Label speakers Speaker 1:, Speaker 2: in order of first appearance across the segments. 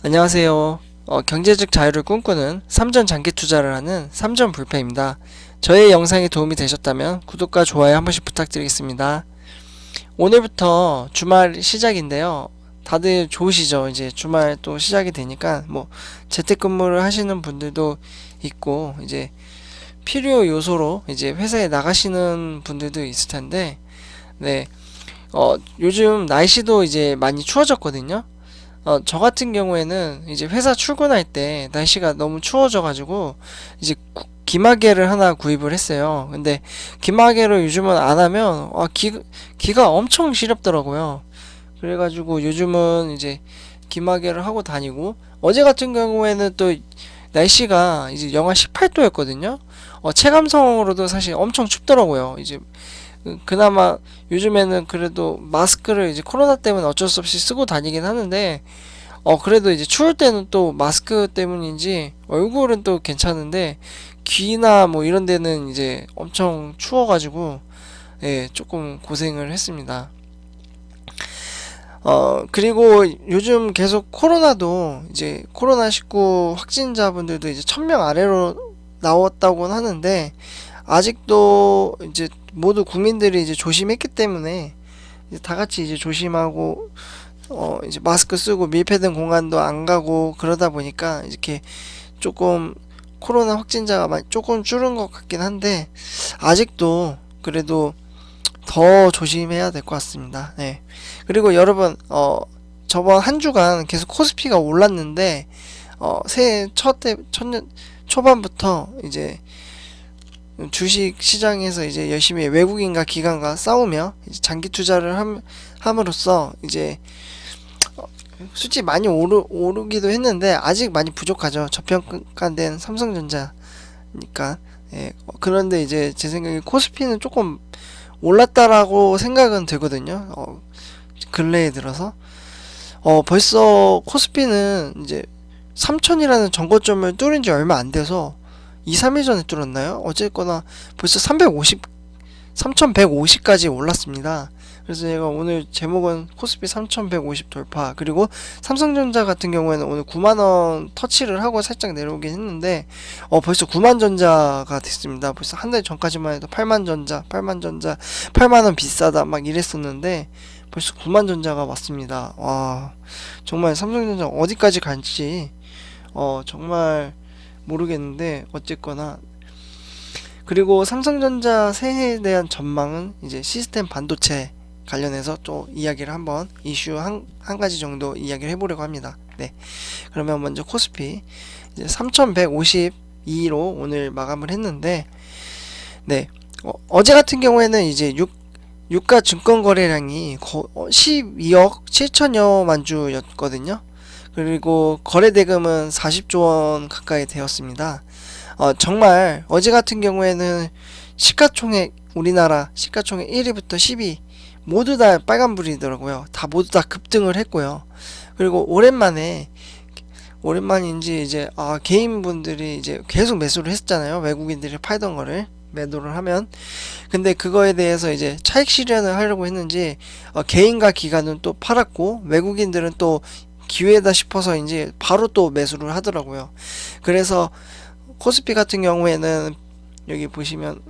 Speaker 1: 안녕하세요. 경제적 자유를 꿈꾸는 삼전 장기 투자를 하는 삼전 불패입니다. 저의 영상이 도움이 되셨다면 구독과 좋아요 한 번씩 부탁드리겠습니다. 오늘부터 주말 시작인데요. 다들 좋으시죠? 이제 주말 또 시작이 되니까 재택근무를 하시는 분들도 있고 이제 필요 요소로 이제 회사에 나가시는 분들도 있을 텐데, 네. 요즘 날씨도 이제 많이 추워졌거든요. 저 같은 경우에는 이제 회사 출근할 때 날씨가 너무 추워져가지고 이제 기마개를 하나 구입을 했어요. 근데 기마개를 요즘은 안 하면 기가 엄청 시렵더라고요. 그래가지고 요즘은 이제 기마개를 하고 다니고, 어제 같은 경우에는 또 날씨가 이제 영하 18도였거든요. 체감성으로도 사실 엄청 춥더라고요. 이제 그나마 요즘에는 그래도 마스크를 이제 코로나 때문에 어쩔 수 없이 쓰고 다니긴 하는데, 그래도 이제 추울 때는 또 마스크 때문인지 얼굴은 또 괜찮은데 귀나 이런 데는 이제 엄청 추워가지고, 예, 조금 고생을 했습니다. 그리고 요즘 계속 코로나도 이제 코로나19 확진자분들도 이제 1000명 아래로 나왔다고는 하는데, 아직도 이제 모두 국민들이 이제 조심했기 때문에 이제 다 같이 이제 조심하고 이제 마스크 쓰고 밀폐된 공간도 안 가고 그러다 보니까 이렇게 조금 코로나 확진자가 조금 줄은 것 같긴 한데, 아직도 그래도 더 조심해야 될 것 같습니다. 네. 그리고 여러분, 저번 한 주간 계속 코스피가 올랐는데, 새해 첫년 초반부터 이제 주식 시장에서 이제 열심히 외국인과 기관과 싸우며 이제 장기 투자를 함으로써 이제 솔직히 많이 오르기도 했는데 아직 많이 부족하죠. 저평가된 삼성전자니까. 예, 그런데 이제 제 생각에 코스피는 조금 올랐다라고 생각은 되거든요. 근래에 들어서 벌써 코스피는 이제 3000이라는 정고점을 뚫은 지 얼마 안 돼서 2, 3일 전에 뚫었나요? 어쨌거나 벌써 3150까지 올랐습니다. 그래서 제가 오늘 제목은 코스피 3150 돌파, 그리고 삼성전자 같은 경우에는 오늘 9만원 터치를 하고 살짝 내려오긴 했는데, 벌써 9만전자가 됐습니다. 벌써 한 달 전까지만 해도 8만전자 8만원 비싸다 막 이랬었는데 벌써 9만전자가 왔습니다. 와, 정말 삼성전자 어디까지 갈지 정말 모르겠는데, 어쨌거나. 그리고 삼성전자 새해에 대한 전망은 이제 시스템 반도체 관련해서 또 이야기를 한번 이슈 한 가지 정도 이야기를 해보려고 합니다. 네. 그러면 먼저 코스피 이제 3152로 오늘 마감을 했는데, 네. 어제 같은 경우에는 이제 유가 증권 거래량이 12억 7천여만 주였거든요. 그리고 거래대금은 40조 원 가까이 되었습니다. 정말 어제 같은 경우에는 시가총액, 우리나라 시가총액 1위부터 10위 모두 다 빨간불이더라고요. 모두 다 급등을 했고요. 그리고 오랜만인지 이제 개인분들이 이제 계속 매수를 했잖아요. 외국인들이 팔던 거를 매도를 하면. 근데 그거에 대해서 이제 차익 실현을 하려고 했는지 개인과 기관은 또 팔았고, 외국인들은 또 기회다 싶어서 이제 바로 또 매수를 하더라고요. 그래서 코스피 같은 경우에는 여기 보시면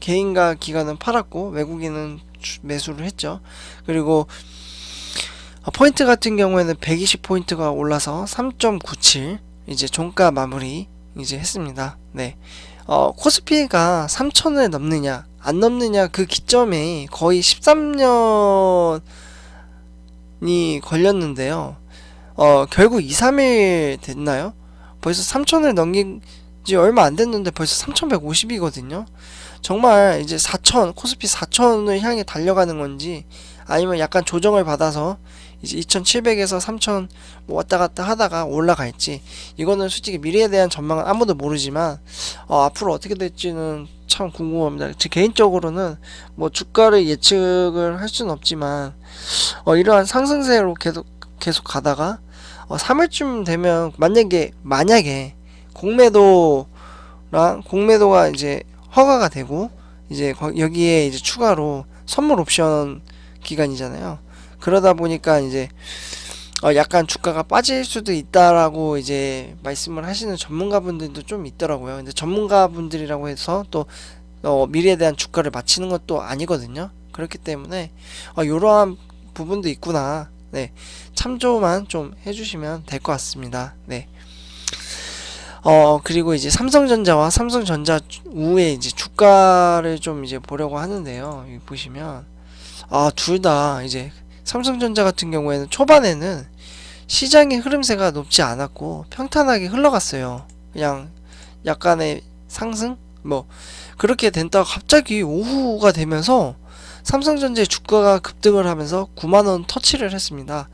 Speaker 1: 개인과 기관은 팔았고 외국인은 매수를 했죠. 그리고 포인트 같은 경우에는 120포인트가 올라서 3.97 이제 종가 마무리 이제 했습니다. 네. 코스피가 3000을 넘느냐 안 넘느냐, 그 기점이 거의 13년이 걸렸는데요. 결국 2, 3일 됐나요? 벌써 3000을 넘긴 지 얼마 안 됐는데 벌써 3150이거든요. 정말 이제 4000, 코스피 4000을 향해 달려가는 건지, 아니면 약간 조정을 받아서 이제 2700에서 3000 왔다 갔다 하다가 올라갈지, 이거는 솔직히 미래에 대한 전망은 아무도 모르지만 앞으로 어떻게 될지는 참 궁금합니다. 제 개인적으로는 주가를 예측을 할 수는 없지만 이러한 상승세로 계속 가다가 3월쯤 되면 만약에 공매도가 이제 허가가 되고, 이제 여기에 이제 추가로 선물 옵션 기간이잖아요. 그러다 보니까 이제 약간 주가가 빠질 수도 있다라고 이제 말씀을 하시는 전문가분들도 좀 있더라고요. 근데 전문가분들이라고 해서 또 미래에 대한 주가를 맞히는 것도 아니거든요. 그렇기 때문에 이러한 부분도 있구나. 네, 참조만 좀 해주시면 될 것 같습니다. 네. 그리고 이제 삼성전자와 삼성전자 우에 이제 주가를 좀 이제 보려고 하는데요. 여기 보시면 둘 다 이제 삼성전자 같은 경우에는 초반에는 시장의 흐름세가 높지 않았고 평탄하게 흘러갔어요. 그냥 약간의 상승? 뭐 그렇게 된다가 갑자기 오후가 되면서 삼성전자의 주가가 급등을 하면서 9만원 터치를 했습니다.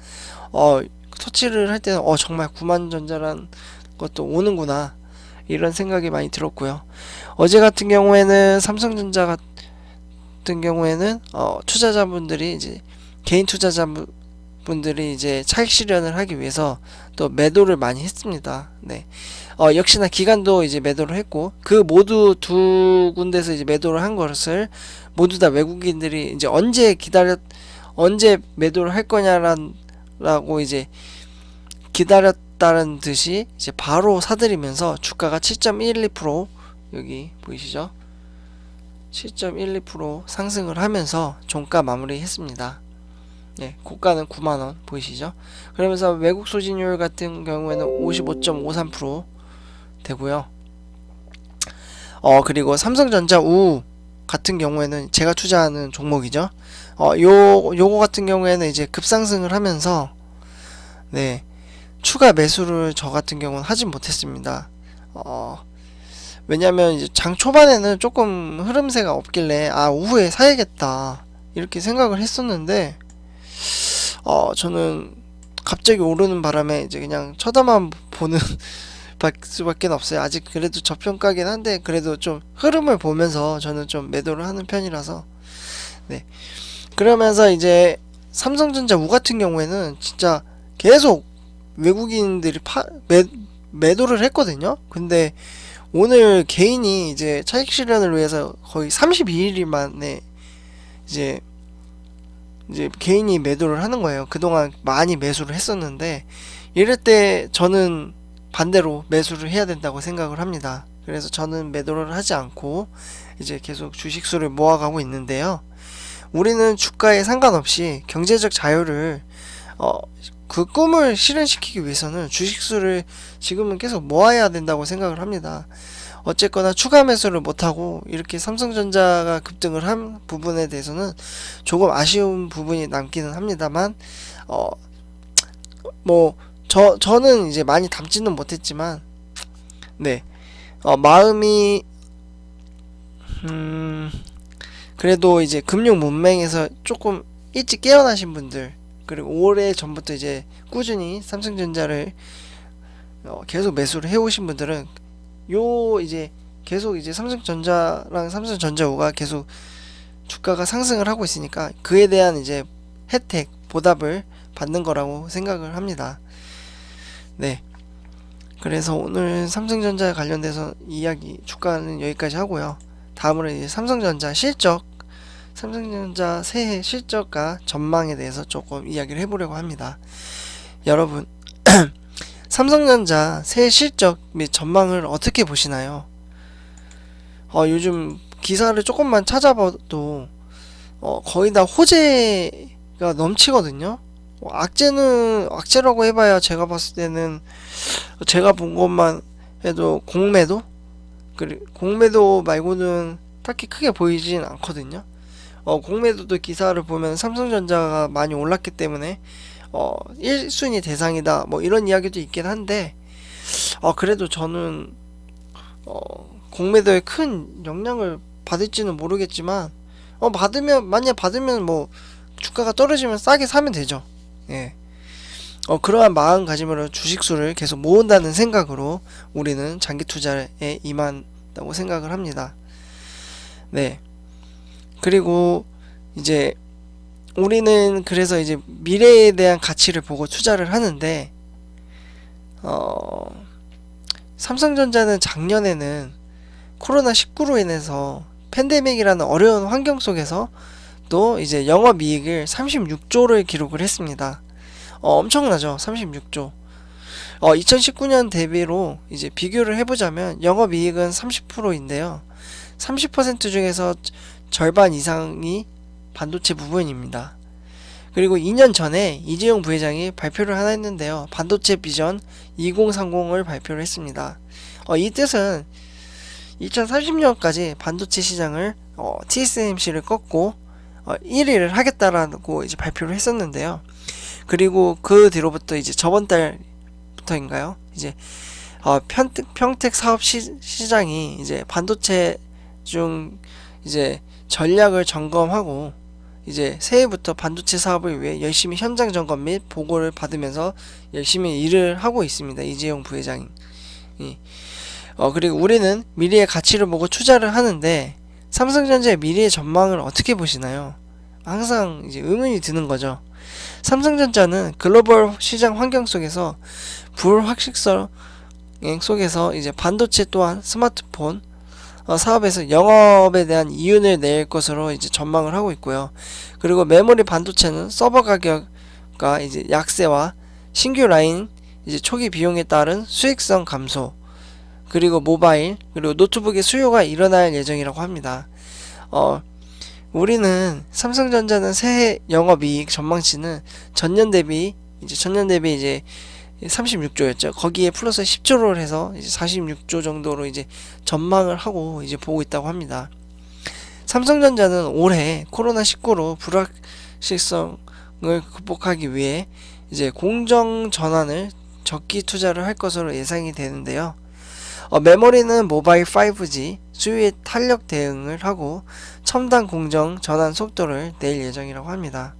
Speaker 1: 터치를 할 때는 정말 9만전자란 것도 오는구나 이런 생각이 많이 들었고요. 어제 같은 경우에는 삼성전자 같은 경우에는 투자자분들이 이제 개인 투자자분들이 이제 차익 실현을 하기 위해서 또 매도를 많이 했습니다. 네. 역시나 기관도 이제 매도를 했고 그 모두 두 군데서 이제 매도를 한 것을 모두 다 외국인들이 이제 언제 매도를 할 거냐라고 이제 기다렸다는 듯이 이제 바로 사들이면서 주가가 7.12% 여기 보이시죠? 7.12% 상승을 하면서 종가 마무리했습니다. 네, 고가는 9만원 보이시죠? 그러면서 외국 소진율 같은 경우에는 55.53% 되고요. 그리고 삼성전자 우 같은 경우에는 제가 투자하는 종목이죠. 요거 같은 경우에는 이제 급상승을 하면서 네, 추가 매수를 저 같은 경우는 하진 못했습니다. 왜냐면 이제 장 초반에는 조금 흐름세가 없길래 오후에 사야겠다 이렇게 생각을 했었는데 저는 갑자기 오르는 바람에 이제 그냥 쳐다만 보는 수밖에 없어요. 아직 그래도 저평가긴 한데 그래도 좀 흐름을 보면서 저는 좀 매도를 하는 편이라서 네. 그러면서 이제 삼성전자 우 같은 경우에는 진짜 계속 외국인들이 매도를 했거든요. 근데 오늘 개인이 이제 차익 실현을 위해서 거의 32일 만에 이제 개인이 매도를 하는 거예요. 그동안 많이 매수를 했었는데 이럴 때 저는 반대로 매수를 해야 된다고 생각을 합니다. 그래서 저는 매도를 하지 않고 이제 계속 주식수를 모아가고 있는데요. 우리는 주가에 상관없이 경제적 자유를 그 꿈을 실현시키기 위해서는 주식수를 지금은 계속 모아야 된다고 생각을 합니다. 어쨌거나 추가 매수를 못하고 이렇게 삼성전자가 급등을 한 부분에 대해서는 조금 아쉬운 부분이 남기는 합니다만 저는 이제 많이 담지는 못했지만 네 마음이 그래도 이제 금융 문맹에서 조금 일찍 깨어나신 분들 그리고 오래 전부터 이제 꾸준히 삼성전자를 계속 매수를 해오신 분들은 이제 계속 이제 삼성전자랑 삼성전자우가 계속 주가가 상승을 하고 있으니까 그에 대한 이제 혜택 보답을 받는 거라고 생각을 합니다. 네. 그래서 오늘 삼성전자에 관련돼서 이야기 주가는 여기까지 하고요. 다음으로 이제 삼성전자 새해 실적과 전망에 대해서 조금 이야기를 해보려고 합니다. 여러분, 삼성전자 새해 실적 및 전망을 어떻게 보시나요? 요즘 기사를 조금만 찾아봐도 거의 다 호재가 넘치거든요. 악재라고 해봐야 제가 봤을 때는 제가 본 것만 해도 공매도 말고는 딱히 크게 보이진 않거든요. 공매도도 기사를 보면 삼성전자가 많이 올랐기 때문에 1순위 대상이다 뭐 이런 이야기도 있긴 한데 그래도 저는 공매도에 큰 영향을 받을지는 모르겠지만 만약 받으면 뭐 주가가 떨어지면 싸게 사면 되죠. 예. 그러한 마음가짐으로 주식수를 계속 모은다는 생각으로 우리는 장기 투자에 임한다고 생각을 합니다. 네. 그리고 이제 우리는 그래서 이제 미래에 대한 가치를 보고 투자를 하는데 삼성전자는 작년에는 코로나19로 인해서 팬데믹이라는 어려운 환경 속에서 또 이제 영업이익을 36조를 기록을 했습니다. 엄청나죠? 36조. 2019년 대비로 이제 비교를 해보자면 영업이익은 30%인데요. 30% 중에서 절반 이상이 반도체 부분입니다. 그리고 2년 전에 이재용 부회장이 발표를 하나 했는데요. 반도체 비전 2030을 발표를 했습니다. 이 뜻은 2030년까지 반도체 시장을 TSMC를 꺾고 1위를 하겠다라고 이제 발표를 했었는데요. 그리고 그 뒤로부터 이제 저번 달부터인가요? 이제 평택 사업 시장이 이제 반도체 중 이제 전략을 점검하고 이제 새해부터 반도체 사업을 위해 열심히 현장 점검 및 보고를 받으면서 열심히 일을 하고 있습니다. 이재용 부회장이. 그리고 우리는 미래의 가치를 보고 투자를 하는데 삼성전자의 미래의 전망을 어떻게 보시나요? 항상 이제 의문이 드는 거죠. 삼성전자는 글로벌 시장 환경 속에서 불확실성 속에서 이제 반도체 또한 스마트폰 사업에서 영업에 대한 이윤을 낼 것으로 이제 전망을 하고 있고요. 그리고 메모리 반도체는 서버 가격과 이제 약세와 신규 라인 이제 초기 비용에 따른 수익성 감소, 그리고 모바일, 그리고 노트북의 수요가 일어날 예정이라고 합니다. 우리는 삼성전자는 새해 영업이익 전망치는 전년 대비 이제 36조였죠. 거기에 플러스 10조를 해서 이제 46조 정도로 이제 전망을 하고 이제 보고 있다고 합니다. 삼성전자는 올해 코로나19로 불확실성을 극복하기 위해 이제 공정 전환을 적기 투자를 할 것으로 예상이 되는데요. 메모리는 모바일 5G 수요에 탄력 대응을 하고 첨단 공정 전환 속도를 낼 예정이라고 합니다.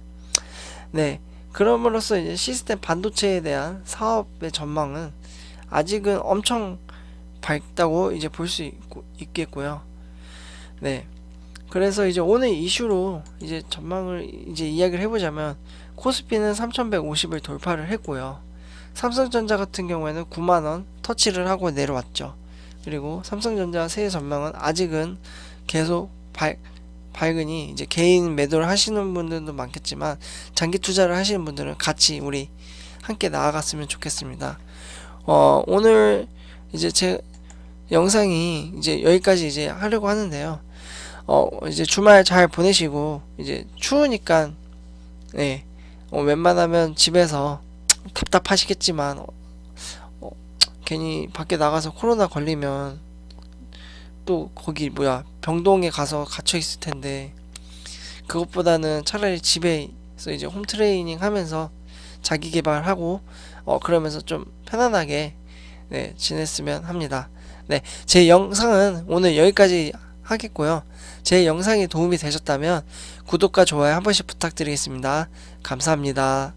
Speaker 1: 네. 그럼으로써 이제 시스템 반도체에 대한 사업의 전망은 아직은 엄청 밝다고 이제 볼 수 있겠고요. 네. 그래서 이제 오늘 이슈로 이제 전망을 이제 이야기를 해보자면 코스피는 3150을 돌파를 했고요. 삼성전자 같은 경우에는 9만원 터치를 하고 내려왔죠. 그리고 삼성전자 새해 전망은 아직은 계속 밝으니 이제 개인 매도를 하시는 분들도 많겠지만 장기 투자를 하시는 분들은 같이 우리 함께 나아갔으면 좋겠습니다. 오늘 이제 제 영상이 이제 여기까지 이제 하려고 하는데요. 이제 주말 잘 보내시고 이제 추우니까 네, 웬만하면 집에서 답답하시겠지만 괜히 밖에 나가서 코로나 걸리면 또 거기 병동에 가서 갇혀 있을 텐데 그것보다는 차라리 집에서 이제 홈 트레이닝 하면서 자기 개발하고 그러면서 좀 편안하게 네, 지냈으면 합니다. 네, 제 영상은 오늘 여기까지 하겠고요. 제 영상이 도움이 되셨다면 구독과 좋아요 한 번씩 부탁드리겠습니다. 감사합니다.